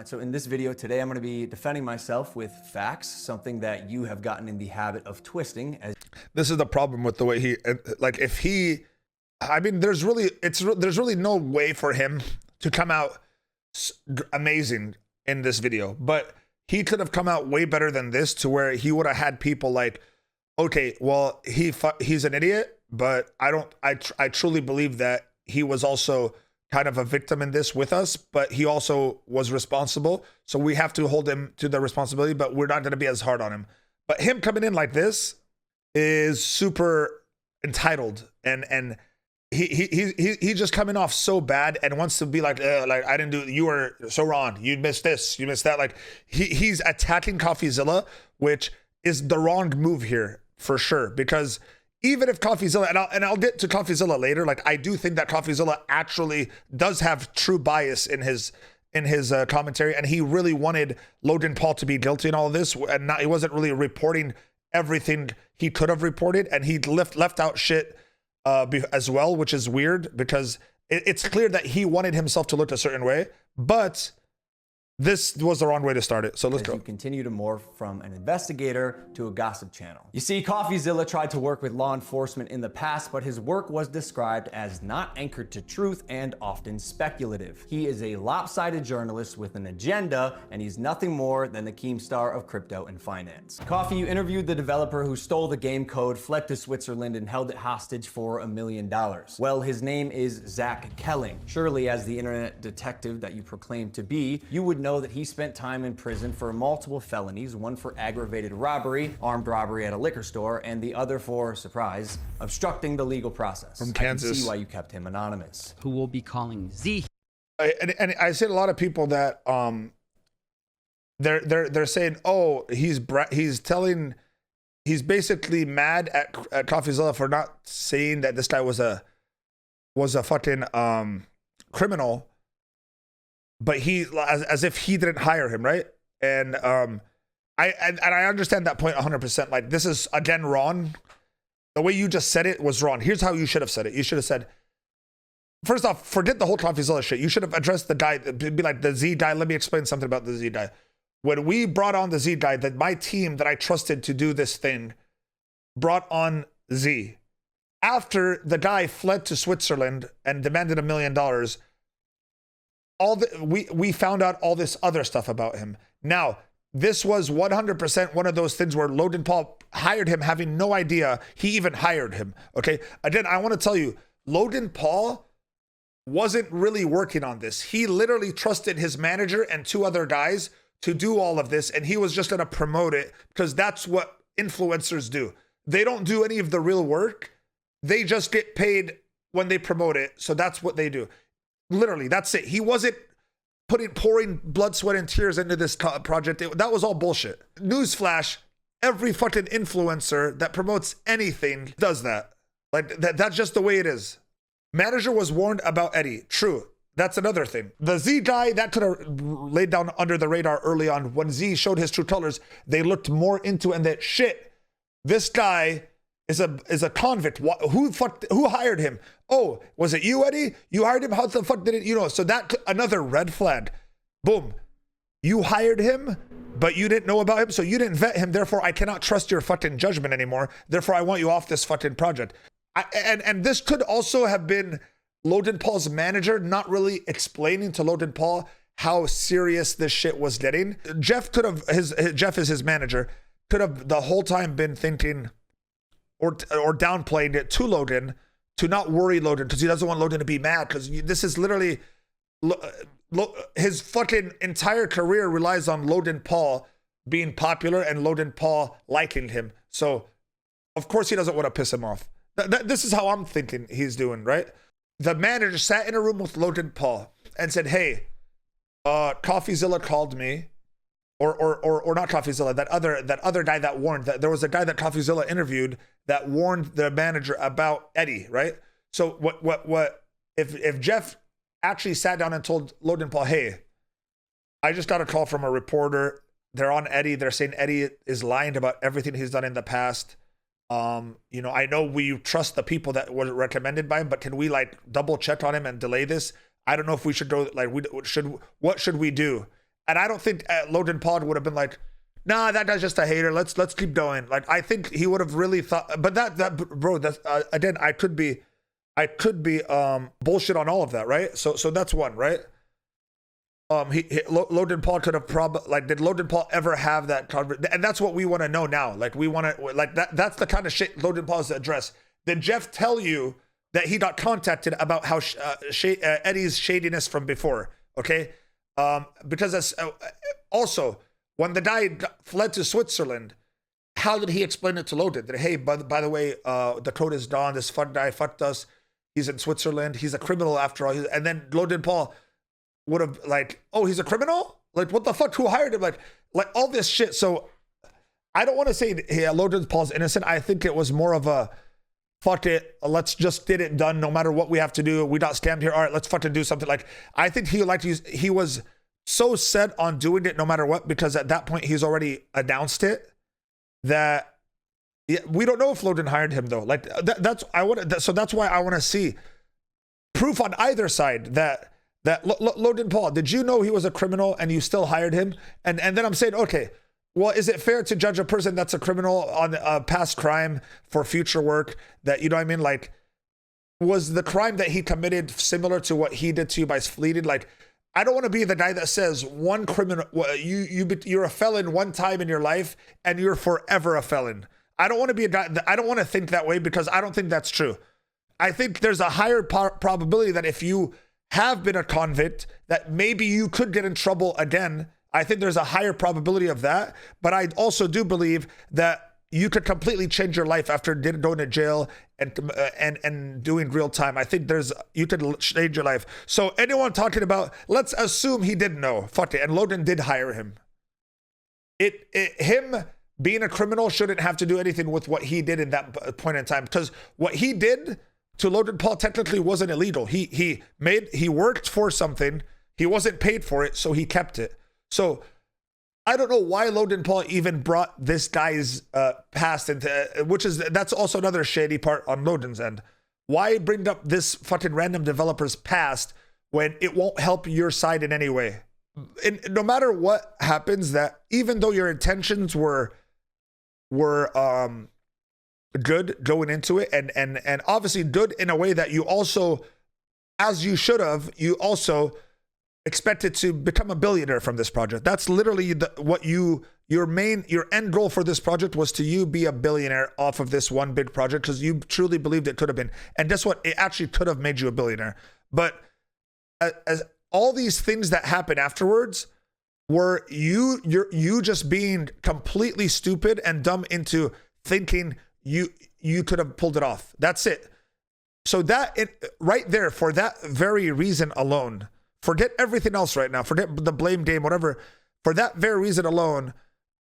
Alright, so in this video today, I'm going to be defending myself with facts, something that you have gotten in the habit of twisting. This is the problem with the way he, like, if he, I mean, there's really no way for him to come out amazing in this video, but he could have come out way better than this, to where he would have had people like, okay, well, he's an idiot, but I truly believe that he was also kind of a victim in this with us, but he also was responsible. So we have to hold him to the responsibility, but we're not going to be as hard on him. But him coming in like this is super entitled, and he's just coming off so bad and wants to be like I didn't do, you were so wrong, you missed this, you missed that. Like he's attacking Coffeezilla, which is the wrong move here for sure, because even if Coffeezilla, and I'll get to Coffeezilla later, like I do think that Coffeezilla actually does have true bias in his commentary, and he really wanted Logan Paul to be guilty in all of this, and he wasn't really reporting everything he could have reported, and he left out shit as well, which is weird, because it's clear that he wanted himself to look a certain way, but this was the wrong way to start it. So let's go. You continue to morph from an investigator to a gossip channel. You see, Coffeezilla tried to work with law enforcement in the past, but his work was described as not anchored to truth and often speculative. He is a lopsided journalist with an agenda, and he's nothing more than the Keemstar of crypto and finance. Coffee, you interviewed the developer who stole the game code, fled to Switzerland, and held it hostage for $1 million. Well, his name is Zach Kelling. Surely, as the internet detective that you proclaim to be, you would know that he spent time in prison for multiple felonies, one for aggravated robbery, armed robbery at a liquor store, and the other for, surprise, obstructing the legal process. From Kansas. I can see why you kept him anonymous. Who will be calling Z. And I see a lot of people that they're saying, oh, he's basically mad at Coffeezilla for not saying that this guy was a fucking criminal, but he, as if he didn't hire him, right? And I understand that point 100%. Like, this is again wrong. The way you just said it was wrong. Here's how you should have said it. You should have said, first off, forget the whole Coffeezilla shit. You should have addressed the guy, be like, the Z guy. Let me explain something about the Z guy. When we brought on the Z guy, that my team that I trusted to do this thing brought on Z. After the guy fled to Switzerland and demanded $1 million, we found out all this other stuff about him. Now, this was 100% one of those things where Logan Paul hired him having no idea he even hired him. Okay. Again, I want to tell you, Logan Paul wasn't really working on this. He literally trusted his manager and 2 other guys to do all of this, and he was just going to promote it, because that's what influencers do. They don't do any of the real work. They just get paid when they promote it. So that's what they do. Literally, that's it. He wasn't pouring blood, sweat, and tears into this project. That was all bullshit. Newsflash, every fucking influencer that promotes anything does that. Like, that's just the way it is. Manager was warned about Eddie. True. That's another thing. The Z guy, that could have laid down under the radar early on. When Z showed his true colors, they looked more into it, and that shit, this guy is a convict. Who hired him? Oh, was it you, Eddie? You hired him? How the fuck did it, you know? So that, another red flag. Boom. You hired him, but you didn't know about him, so you didn't vet him. Therefore, I cannot trust your fucking judgment anymore. Therefore, I want you off this fucking project. And this could also have been Logan Paul's manager not really explaining to Logan Paul how serious this shit was getting. Jeff Jeff is his manager, could have the whole time been thinking or downplayed it to Logan, to not worry Logan, because he doesn't want Logan to be mad, because this is literally his fucking entire career relies on Logan Paul being popular and Logan Paul liking him. So of course he doesn't want to piss him off. This is how I'm thinking he's doing, right? The manager sat in a room with Logan Paul and said, hey, Coffeezilla called me, or not Coffeezilla, that other guy that warned, that there was a guy that Coffeezilla interviewed that warned the manager about Eddie, right? So what if Jeff actually sat down and told Logan Paul, hey, I just got a call from a reporter. They're on Eddie. They're saying Eddie is lying about everything he's done in the past. You know, I know we trust the people that were recommended by him, but can we like double check on him and delay this? I don't know if we should go, like, what should we do? And I don't think Logan Paul would have been like, nah, that guy's just a hater. Let's keep going. Like, I think he would have really thought, but bro, that's again, I could be bullshit on all of that, right? So that's one, right? Logan Paul could have did Logan Paul ever have that conversation? And that's what we want to know now. Like, we want to, like, that's the kind of shit Logan Paul is address. Did Jeff tell you that he got contacted about how Eddie's shadiness from before? Okay. Because also, when the guy fled to Switzerland, how did he explain it to Logan? That, hey, by the way, the code is gone. This fun guy fucked us. He's in Switzerland. He's a criminal after all. And then Logan Paul would have like, oh, he's a criminal? Like, what the fuck? Who hired him? Like all this shit. So I don't want to say, yeah, Logan Paul's innocent. I think it was more of a, fuck it, let's just get it done no matter what we have to do. We got scammed here. All right, let's fucking do something. Like, I think he was so set on doing it no matter what, because at that point he's already announced it, that we don't know if Logan hired him though. Like, that's why I want to see proof on either side that Logan Paul, did you know he was a criminal and you still hired him? And then I'm saying, okay, well, is it fair to judge a person that's a criminal on a past crime for future work? That, you know what I mean? Like, was the crime that he committed similar to what he did to you by fleeting? Like, I don't want to be the guy that says one criminal, you're a felon one time in your life and you're forever a felon. I don't want to be a guy, I don't want to think that way, because I don't think that's true. I think there's a higher probability that if you have been a convict, that maybe you could get in trouble again. I think there's a higher probability of that, but I also do believe that you could completely change your life after going to jail and doing real time. I think you could change your life. So anyone talking about, let's assume he didn't know, fuck it, and Logan did hire him. Him being a criminal shouldn't have to do anything with what he did in that point in time, because what he did to Logan Paul technically wasn't illegal. He worked for something, he wasn't paid for it, so he kept it. So I don't know why Logan Paul even brought this guy's past into, that's also another shady part on Logan's end. Why bring up this fucking random developer's past when it won't help your side in any way? And no matter what happens, that even though your intentions were good going into it, and obviously good in a way that you also, as you should have, you also expected to become a billionaire from this project. That's literally your end goal for this project was to be a billionaire off of this one big project, because you truly believed it could have been. And guess what? It actually could have made you a billionaire. But as all these things that happen afterwards were you just being completely stupid and dumb into thinking you could have pulled it off. That's it. So right there, for that very reason alone, forget everything else right now. Forget the blame game, whatever. For that very reason alone,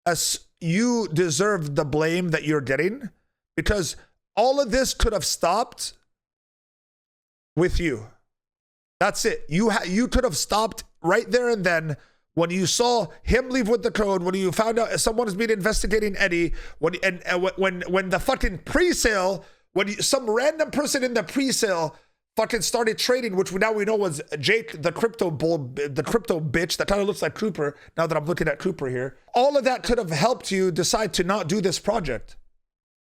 as you deserve the blame that you're getting, because all of this could have stopped with you. That's it. You could have stopped right there and then when you saw him leave with the code, when you found out someone has been investigating Eddie, when the fucking pre-sale, some random person in the pre-sale fucking started trading, which now we know was Jake, the crypto bitch that kind of looks like Cooper, now that I'm looking at Cooper here. All of that could have helped you decide to not do this project.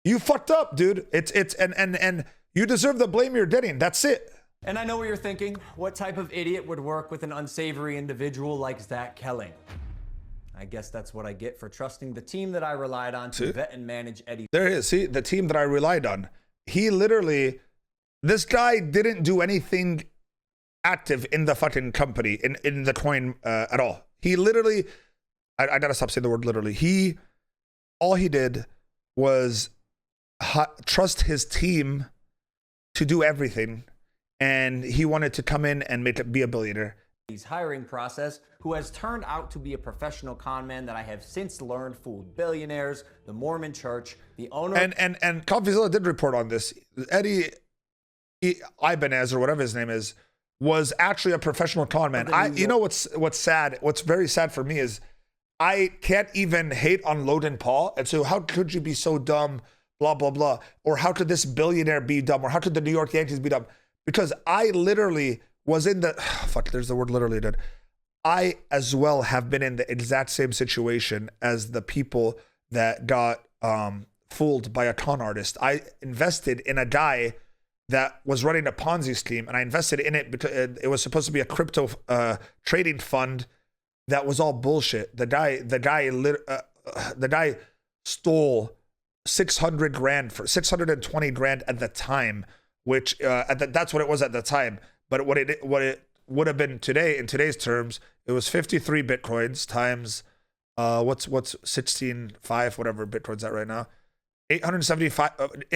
You fucked up, dude. And you deserve the blame you're getting. That's it. And I know what you're thinking. What type of idiot would work with an unsavory individual like Zach Kelling? I guess that's what I get for trusting the team that I relied on to vet and manage Eddie. There it is. See, the team that I relied on. This guy didn't do anything active in the fucking company, in the coin at all. He literally, I gotta stop saying the word literally. All he did was trust his team to do everything. And he wanted to come in and be a billionaire. His hiring process, who has turned out to be a professional con man that I have since learned fooled billionaires, the Mormon Church, the owner. And Coffeezilla did report on this. Eddie Ibanez, or whatever his name is, was actually a professional con man. You know what's sad? What's very sad for me is I can't even hate on Logan Paul. And so how could you be so dumb? Blah blah blah. Or how could this billionaire be dumb? Or how could the New York Yankees be dumb? Because I literally was in the, there's the word literally, dude. I as well have been in the exact same situation as the people that got fooled by a con artist. I invested in a guy that was running a Ponzi scheme, and I invested in it because it was supposed to be a crypto trading fund that was all bullshit. The guy stole 600 grand for 620 grand at the time, which that's what it was at the time. But what it would have been today, in today's terms, it was 53 bitcoins times what's 16.5 whatever bitcoin's at right now, 875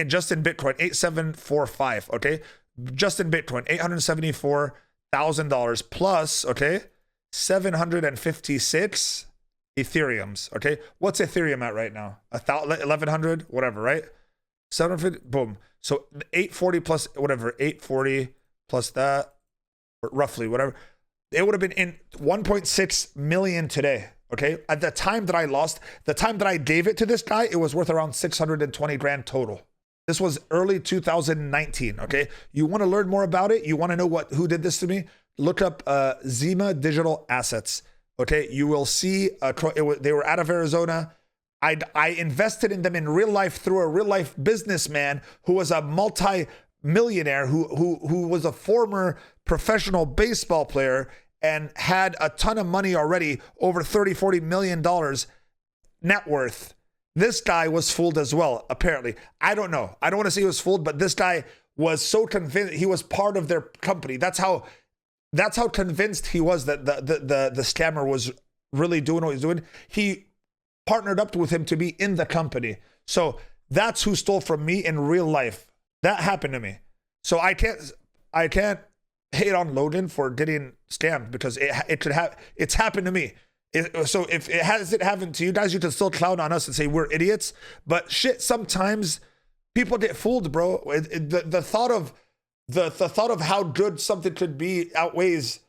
just in Bitcoin, 8745. Okay, just in Bitcoin, $874,000 plus, okay, 756 Ethereums. Okay, what's Ethereum at right now? 1100, whatever, right? 750, boom. So 840 plus whatever, 840 plus that, roughly, whatever. It would have been in 1.6 million today. Okay, at the time that I lost, the time that I gave it to this guy, it was worth around 620 grand total. This was early 2019. Okay, you want to learn more about it? You want to know who did this to me? Look up Zima Digital Assets. Okay, you will see they were out of Arizona. I invested in them in real life through a real life businessman who was a multi-millionaire who was a former professional baseball player and had a ton of money already, over 30-40 million dollars net worth. This guy was fooled as well, apparently. I don't know. I don't want to say he was fooled, but this guy was so convinced he was part of their company. That's how convinced he was that the scammer was really doing what he's doing. He partnered up with him to be in the company. So that's who stole from me in real life. That happened to me. So I can't hate on Logan for getting scammed, because it's happened to me. So if it hasn't happened to you guys, you can still clown on us and say we're idiots. But shit, sometimes people get fooled, bro. The thought of how good something could be outweighs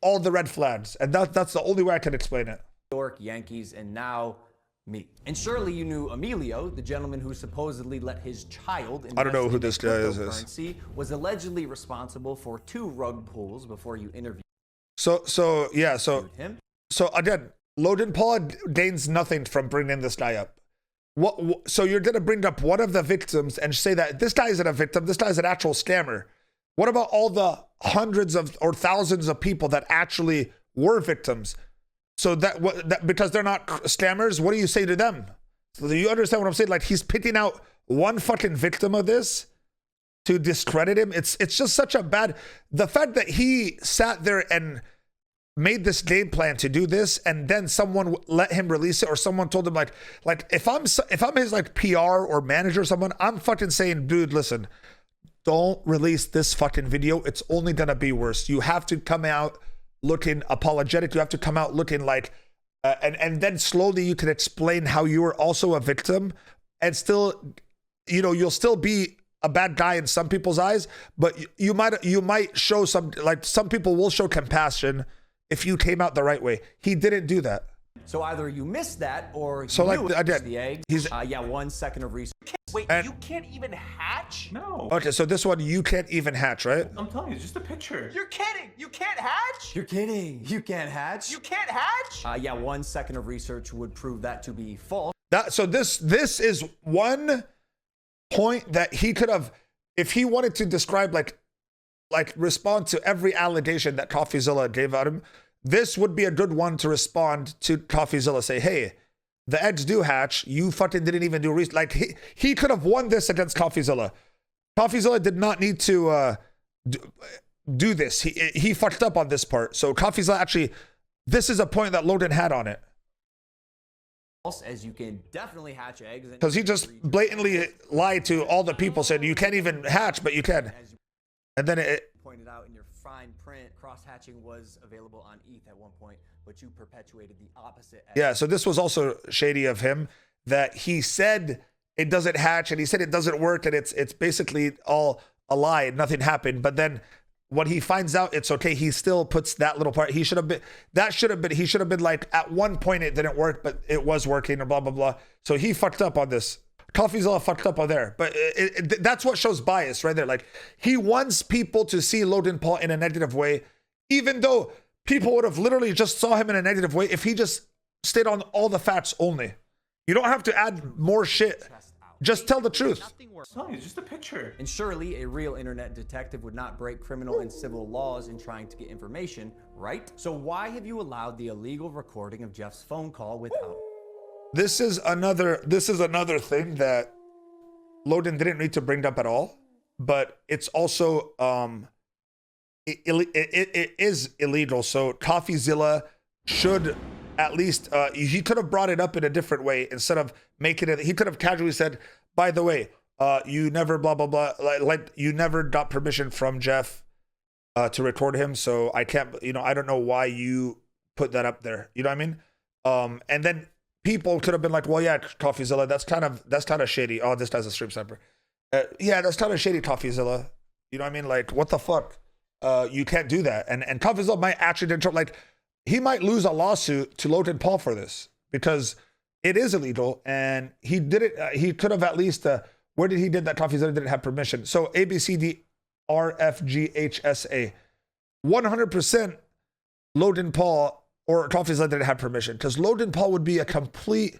all the red flags, and that's the only way I can explain it. York Yankees, and now me. And surely you knew Emilio, the gentleman who supposedly let his child invest, I don't know who this guy is. Cryptocurrency, was allegedly responsible for 2 rug pulls before you interviewed him. So again, Logan Paul gains nothing from bringing this guy up. So you're gonna bring up one of the victims and say that this guy isn't a victim, this guy's an actual scammer. What about all the hundreds of or thousands of people that actually were victims? So that because they're not scammers, what do you say to them? So do you understand what I'm saying? Like, he's picking out one fucking victim of this to discredit him. It's just such a bad. The fact that he sat there and made this game plan to do this, and then someone let him release it, or someone told him like if I'm his like PR or manager or someone, I'm fucking saying, dude, listen, don't release this fucking video. It's only gonna be worse. You have to come out looking apologetic. You have to come out looking like, and then slowly you can explain how you were also a victim, and still, you'll still be a bad guy in some people's eyes, but you might show some people will show compassion if you came out the right way. He didn't do that. So either you missed that, or you knew it was the egg. 1 second of research. Wait, you can't even hatch? No. Okay, so this one you can't even hatch, right? I'm telling you, it's just a picture. You're kidding. You can't hatch? You're kidding. You can't hatch. You can't hatch? 1 second of research would prove that to be false. So this is one point that he could have, if he wanted to describe like respond to every allegation that Coffeezilla gave at him, this would be a good one to respond to Coffeezilla. Say, hey, the eggs do hatch. You fucking didn't even do research. Like, he could have won this against Coffeezilla. Coffeezilla did not need to do this. He fucked up on this part. So Coffeezilla actually, this is a point that Logan had on it. As you can definitely hatch eggs. Because he just blatantly lied to all the people, said you can't even hatch, but you can. And then it pointed out in your fine print, cross-hatching was available on ETH at one point, but you perpetuated the opposite. Yeah, so this was also shady of him, that he said it doesn't hatch, and he said it doesn't work, and it's basically all a lie, nothing happened. But then when he finds out it's okay, he still puts that little part. He should have been like, at one point it didn't work, but it was working, or blah blah blah. So he fucked up on this. Coffeezilla fucked up on there, but that's what shows bias right there. Like, he wants people to see Logan Paul in a negative way, even though people would have literally just saw him in a negative way if he just stayed on all the facts only. You don't have to add more shit. Just tell the truth. No, it's just a picture. And surely a real internet detective would not break criminal and civil laws in trying to get information, right? So why have you allowed the illegal recording of Jeff's phone call without? This is another thing that Logan didn't need to bring up at all, but it's also it is illegal. So Coffeezilla should at least he could have brought it up in a different way instead of making it. He could have casually said, by the way, you never blah blah blah, like you never got permission from Jeff to record him, so I can't, I don't know why you put that up there, you know what I mean? And then people could have been like, well, yeah, Coffeezilla, that's kind of shady. Oh, this guy's a stream sniper. Yeah, that's kind of shady, Coffeezilla. You know what I mean? Like, what the fuck? You can't do that. And Coffeezilla might actually, like, he might lose a lawsuit to Logan Paul for this because it is illegal, and he did it. He could have at least. Where did he did that? Coffeezilla didn't have permission. So ABCDRFGHSA, 100% Logan Paul or Coffeezilla didn't have permission, because Logan Paul would be a complete.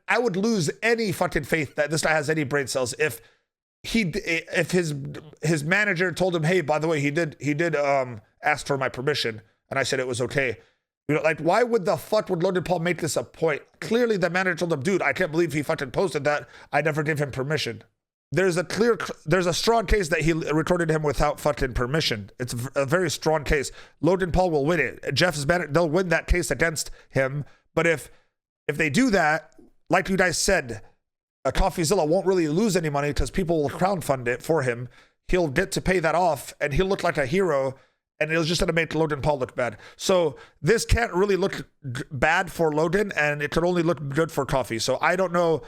I would lose any fucking faith that this guy has any brain cells if his manager told him, hey, by the way, he did ask for my permission, and I said it was okay. Like, why would the fuck would Logan Paul make this a point? Clearly the manager told him, dude, I can't believe he fucking posted that. I never gave him permission. There's a strong case that he recorded him without fucking permission. It's a very strong case. Logan Paul will win it. Jeff's manager, they'll win that case against him. But if they do that, like you guys said, Coffeezilla won't really lose any money because people will crowdfund it for him. He'll get to pay that off, and he'll look like a hero, and it's just going to make Logan Paul look bad. So this can't really look bad for Logan, and it could only look good for Coffee. So I don't know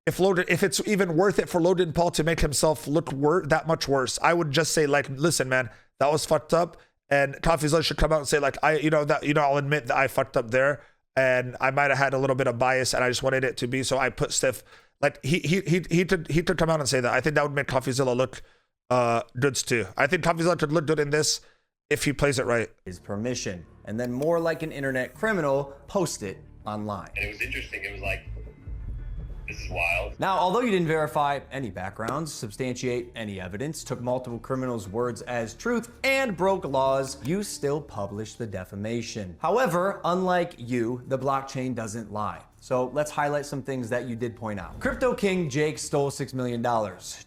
if it's even worth it for Logan Paul to make himself look that much worse. I would just say, like, listen, man, that was fucked up, and Coffeezilla should come out and say, like, I'll admit that I fucked up there, and I might have had a little bit of bias, and I just wanted it to be, so I put stiff. Like, he could come out and say that. I think that would make Coffeezilla look good too. I think Coffeezilla could look good in this if he plays it right. His permission, and then more like an internet criminal, post it online. And it was interesting. It was like, this is wild. Now, although you didn't verify any backgrounds, substantiate any evidence, took multiple criminals' words as truth, and broke laws, you still published the defamation. However, unlike you, the blockchain doesn't lie. So let's highlight some things that you did point out. Crypto King Jake stole $6 million.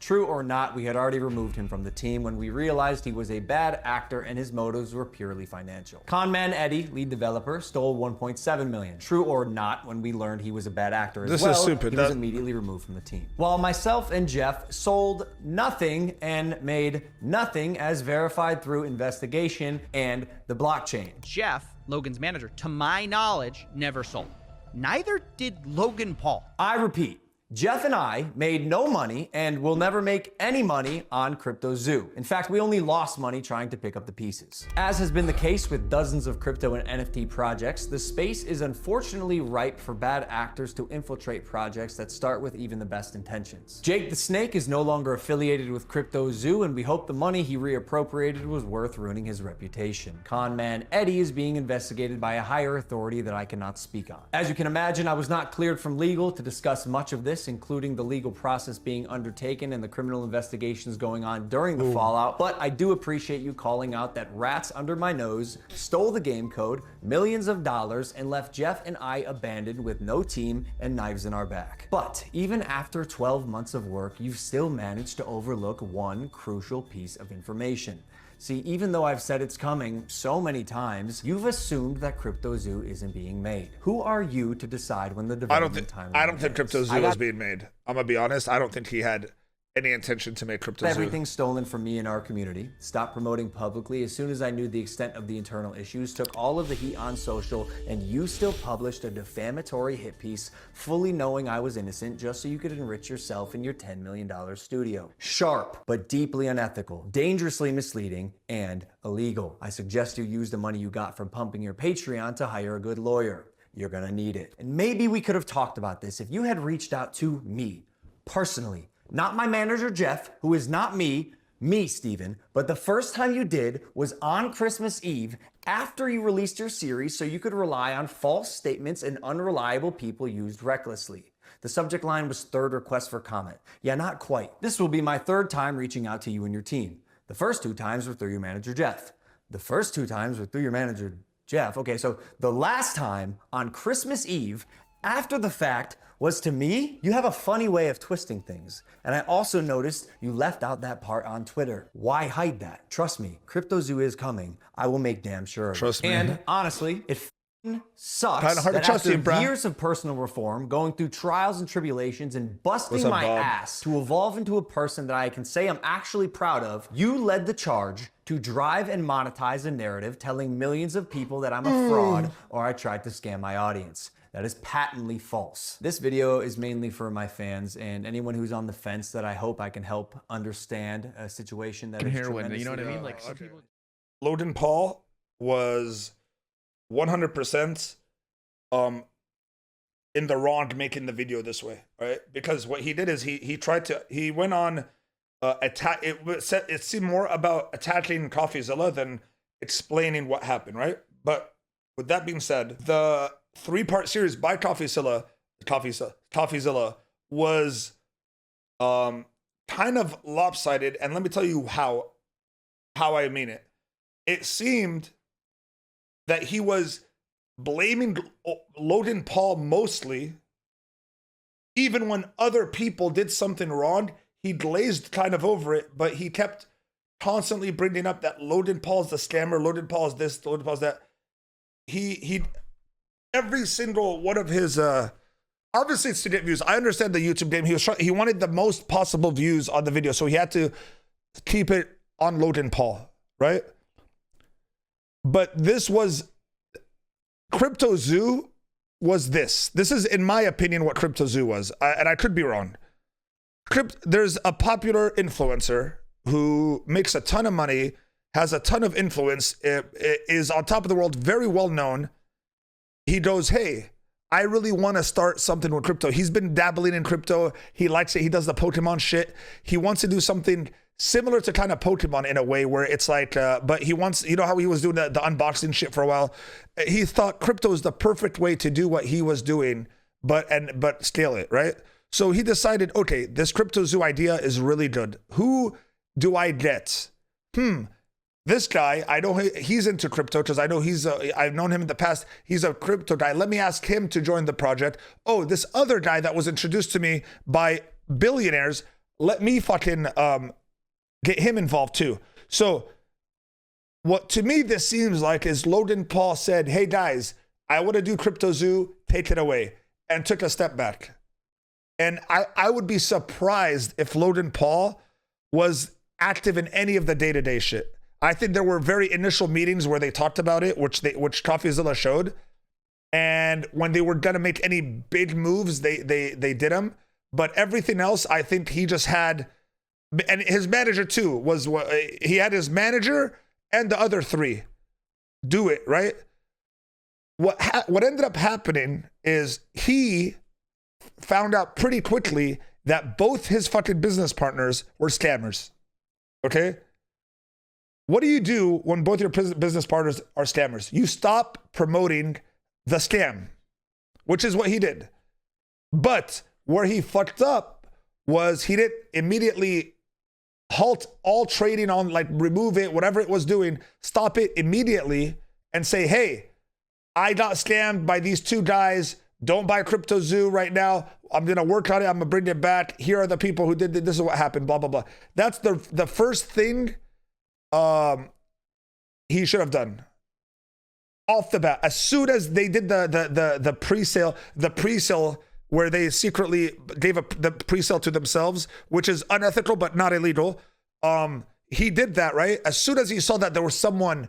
True or not, we had already removed him from the team when we realized he was a bad actor and his motives were purely financial. Conman Eddie, lead developer, stole $1.7 million. True or not, when we learned he was a bad actor as well, he was immediately removed from the team. While myself and Jeff sold nothing and made nothing as verified through investigation and the blockchain. Jeff, Logan's manager, to my knowledge, never sold. Neither did Logan Paul. I repeat, Jeff and I made no money and will never make any money on CryptoZoo. In fact, we only lost money trying to pick up the pieces. As has been the case with dozens of crypto and NFT projects, the space is unfortunately ripe for bad actors to infiltrate projects that start with even the best intentions. Jake the Snake is no longer affiliated with CryptoZoo, and we hope the money he reappropriated was worth ruining his reputation. Conman Eddie is being investigated by a higher authority that I cannot speak on. As you can imagine, I was not cleared from legal to discuss much of this, including the legal process being undertaken and the criminal investigations going on during the fallout, but I do appreciate you calling out that rats under my nose stole the game code, millions of dollars, and left Jeff and I abandoned with no team and knives in our back. But even after 12 months of work, you've still managed to overlook one crucial piece of information. See, even though I've said it's coming so many times, you've assumed that CryptoZoo isn't being made. Who are you to decide when the development timeline I don't think CryptoZoo is being made. I'm gonna be honest. I don't think he had any intention to make CryptoZoo. Everything stolen from me and our community. Stopped promoting publicly as soon as I knew the extent of the internal issues. Took all of the heat on social, and you still published a defamatory hit piece, fully knowing I was innocent, just so you could enrich yourself in your $10 million studio. Sharp, but deeply unethical, dangerously misleading, and illegal. I suggest you use the money you got from pumping your Patreon to hire a good lawyer. You're gonna need it. And maybe we could have talked about this if you had reached out to me personally. Not my manager, Jeff, who is not me, Me, Steven. But the first time you did was on Christmas Eve after you released your series so you could rely on false statements and unreliable people used recklessly. The subject line was third request for comment. Yeah, not quite. This will be my third time reaching out to you and your team. The first 2 times were through your manager, Jeff. The first 2 times were through your manager, Jeff. Okay, so the last time on Christmas Eve, after the fact, was to me. You have a funny way of twisting things. And I also noticed you left out that part on Twitter. Why hide that? Trust me, CryptoZoo is coming. I will make damn sure of it. Trust me. And honestly, it sucks Kinda hard to that trust after you, bro. years of personal reform, going through trials and tribulations and busting What's up, my Bob? ass to evolve into a person that I can say I'm actually proud of, you led the charge to drive and monetize a narrative telling millions of people that I'm a fraud or I tried to scam my audience. That is patently false. This video is mainly for my fans and anyone who's on the fence that I hope I can help understand a situation that is Heroin, you know what I tremendously- mean? Like some people. Logan Paul was 100% in the wrong making the video this way, right? Because what he did is he went on attack. It seemed more about attacking Coffeezilla than explaining what happened, right? But with that being said, the 3-part series by Coffeezilla was kind of lopsided, and let me tell you how I mean it. It seemed that he was blaming Logan Paul mostly, even when other people did something wrong. He glazed kind of over it, but he kept constantly bringing up that Logan Paul's the scammer, Logan Paul's this, Logan Paul's that. He every single one of his obviously it's to get views. I understand the YouTube game. He wanted the most possible views on the video, so he had to keep it on Logan Paul, right? But this was CryptoZoo was this. This is, in my opinion, what CryptoZoo was, and I could be wrong. There's a popular influencer who makes a ton of money, has a ton of influence, is on top of the world, very well known. He goes, hey, I really want to start something with crypto. He's been dabbling in crypto. He likes it. He does the Pokemon shit. He wants to do something similar to kind of Pokemon in a way where it's like, but he wants, you know how he was doing the unboxing shit for a while? He thought crypto is the perfect way to do what he was doing, but scale it, right? So he decided, okay, this CryptoZoo idea is really good. Who do I get? This guy, I know he's into crypto because I know I've known him in the past. He's a crypto guy. Let me ask him to join the project. Oh, this other guy that was introduced to me by billionaires, let me fucking get him involved too. So what to me this seems like is Logan Paul said, hey guys, I want to do CryptoZoo, take it away, and took a step back. And I would be surprised if Logan Paul was active in any of the day-to-day shit. I think there were very initial meetings where they talked about it, which Coffeezilla showed. And when they were gonna make any big moves, they did them. But everything else, I think he just had, and his manager too he had his manager and the other 3 do it, right? What ended up happening is he found out pretty quickly that both his fucking business partners were scammers. Okay? What do you do when both your business partners are scammers? You stop promoting the scam, which is what he did. But where he fucked up was he didn't immediately halt all trading on, like remove it, whatever it was doing, stop it immediately and say, hey, I got scammed by these 2 guys. Don't buy CryptoZoo right now. I'm going to work on it. I'm going to bring it back. Here are the people who did it. This is what happened, blah, blah, blah. That's the first thing he should have done off the bat. As soon as they did the pre-sale where they secretly gave the pre-sale to themselves, which is unethical but not illegal. He did that, right? As soon as he saw that there was someone,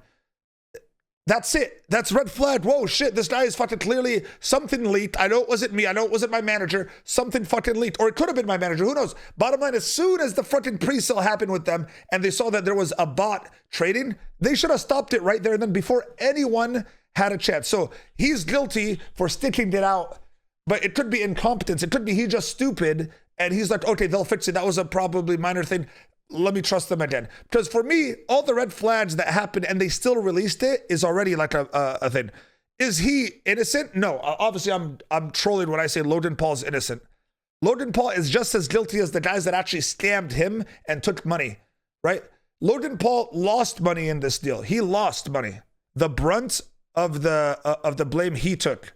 that's it. That's red flag. Whoa, shit, this guy is fucking clearly something leaked. I know it wasn't me. I know it wasn't my manager. Something fucking leaked. Or it could have been my manager. Who knows? Bottom line, as soon as the fucking pre-sale happened with them and they saw that there was a bot trading, they should have stopped it right there and then before anyone had a chance. So he's guilty for sticking it out, but it could be incompetence. It could be he's just stupid and he's like, okay, they'll fix it. That was a probably minor thing. let me trust them again. Because for me, all the red flags that happened and they still released it is already like a thing. Is he innocent? No. Obviously, I'm trolling when I say Logan Paul's innocent. Logan Paul is just as guilty as the guys that actually scammed him and took money, right? Logan Paul lost money in this deal. He lost money. The brunt of the blame he took.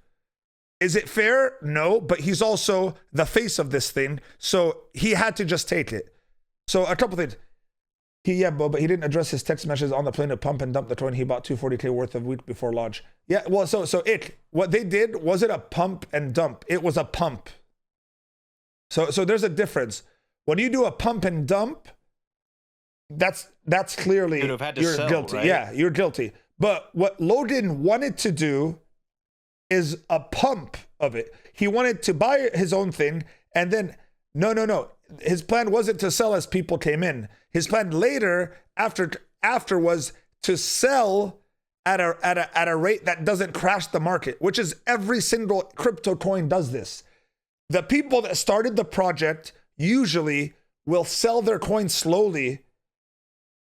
Is it fair? No, but he's also the face of this thing, so he had to just take it. So a couple things. But he didn't address his text messages on the plane to pump and dump the coin. He bought 240K worth of wheat before launch. Yeah, well, so what they did wasn't a pump and dump. It was a pump. So there's a difference. When you do a pump and dump, that's clearly You'd have had to you're sell, guilty. right? Yeah, you're guilty. But what Logan wanted to do is a pump of it. He wanted to buy his own thing, and then no. His plan wasn't to sell as people came in. His plan later, after was to sell at a rate that doesn't crash the market, which is every single crypto coin does this. The people that started the project usually will sell their coins slowly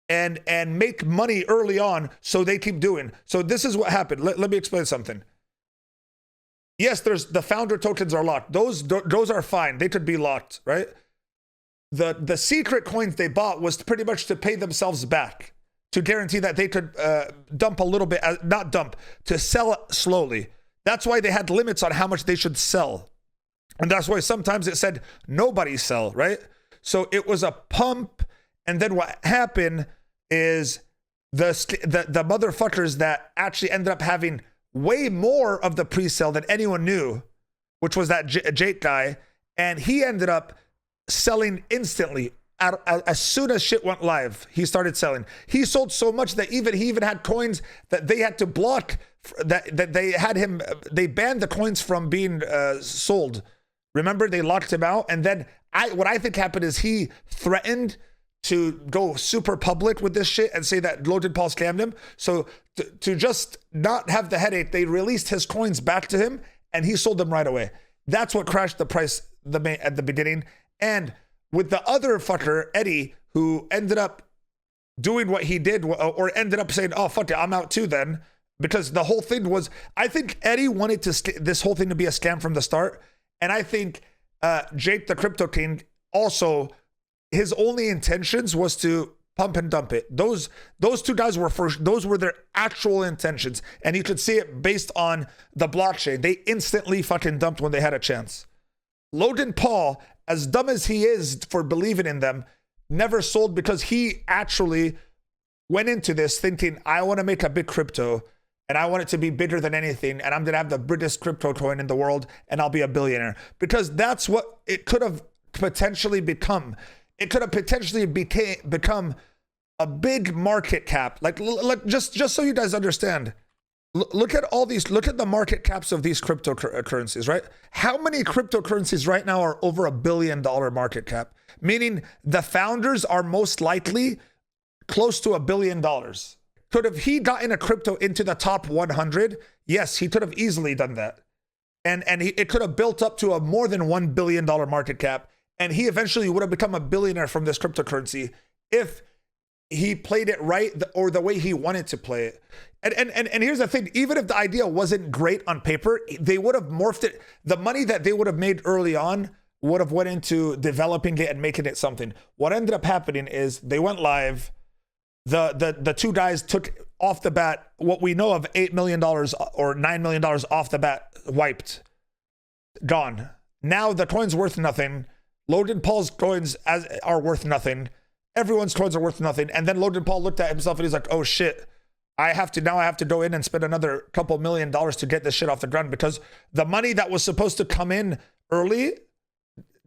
and make money early on, so they keep doing. So this is what happened. Let me explain something. Yes, there's the founder tokens are locked. Those are fine. They could be locked, right? The secret coins they bought was pretty much to pay themselves back, to guarantee that they could dump a little bit, not dump, to sell slowly. That's why they had limits on how much they should sell. And that's why sometimes it said nobody sell, right? So it was a pump. And then what happened is the motherfuckers that actually ended up having way more of the pre-sale than anyone knew, which was that Jake guy. And he ended up selling instantly. As soon as shit went live, he started selling. He sold so much that he even had coins that they had to block, that they banned the coins from being sold. Remember, they locked him out. And then what I think happened is he threatened to go super public with this shit and say that Logan Paul scammed him. So to just not have the headache, they released his coins back to him and he sold them right away. That's what crashed the price at the beginning. And with the other fucker, Eddie, who ended up doing what he did, or ended up saying, oh, fuck it, I'm out too then. Because the whole thing was, I think Eddie wanted this whole thing to be a scam from the start. And I think Jake, the Crypto King, also, his only intentions was to pump and dump it. Those two guys those were their actual intentions. And you could see it based on the blockchain. They instantly fucking dumped when they had a chance. Logan Paul, as dumb as he is for believing in them, never sold because he actually went into this thinking, I want to make a big crypto and I want it to be bigger than anything. And I'm going to have the biggest crypto coin in the world and I'll be a billionaire. Because that's what it could have potentially become. It could have potentially become a big market cap. Like just so you guys understand, look at all these, look at the market caps of these cryptocurrencies, right? How many cryptocurrencies right now are over $1 billion market cap? Meaning the founders are most likely close to $1 billion. Could have he gotten a crypto into the top 100? Yes, he could have easily done that. And it could have built up to a more than $1 billion market cap. And he eventually would have become a billionaire from this cryptocurrency if he played it right or the way he wanted to play it. And here's the thing, even if the idea wasn't great on paper, they would have morphed it. The money that they would have made early on would have went into developing it and making it something. What ended up happening is they went live. The two guys took off the bat what we know of $8 million or $9 million off the bat, wiped, gone. Now the coin's worth nothing. Logan Paul's coins are worth nothing. Everyone's coins are worth nothing. And then Logan Paul looked at himself and he's like, oh shit, I have to go in and spend another couple $1 million to get this shit off the ground, because the money that was supposed to come in early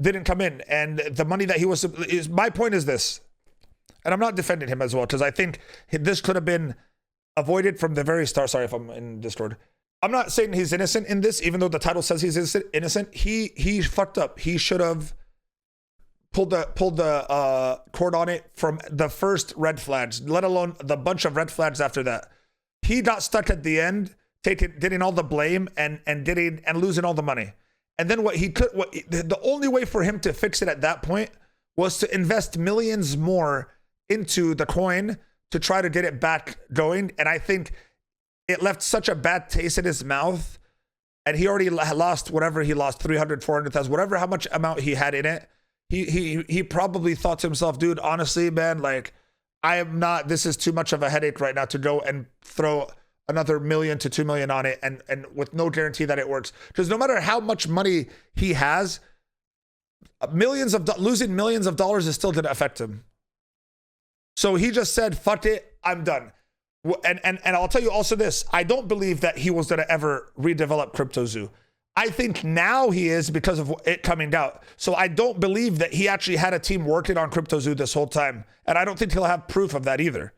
didn't come in. And the money that my point is this, and I'm not defending him as well, because I think this could have been avoided from the very start. Sorry if I'm in Discord. I'm not saying he's innocent in this, even though the title says he's innocent. He fucked up. He should have pulled the cord on it from the first red flags, let alone the bunch of red flags after that. He got stuck at the end, getting all the blame and losing all the money. And then the only way for him to fix it at that point was to invest millions more into the coin to try to get it back going. And I think it left such a bad taste in his mouth. And he already lost whatever he lost, 300, 400,000, whatever, how much amount he had in it. He probably thought to himself, dude, honestly, man, like, I am not, this is too much of a headache right now to go and throw another $1 million to $2 million on it and with no guarantee that it works. Because no matter how much money he has, losing millions of dollars is still going to affect him. So he just said, fuck it, I'm done. And I'll tell you also this, I don't believe that he was going to ever redevelop CryptoZoo. I think now he is because of it coming out. So I don't believe that he actually had a team working on CryptoZoo this whole time. And I don't think he'll have proof of that either.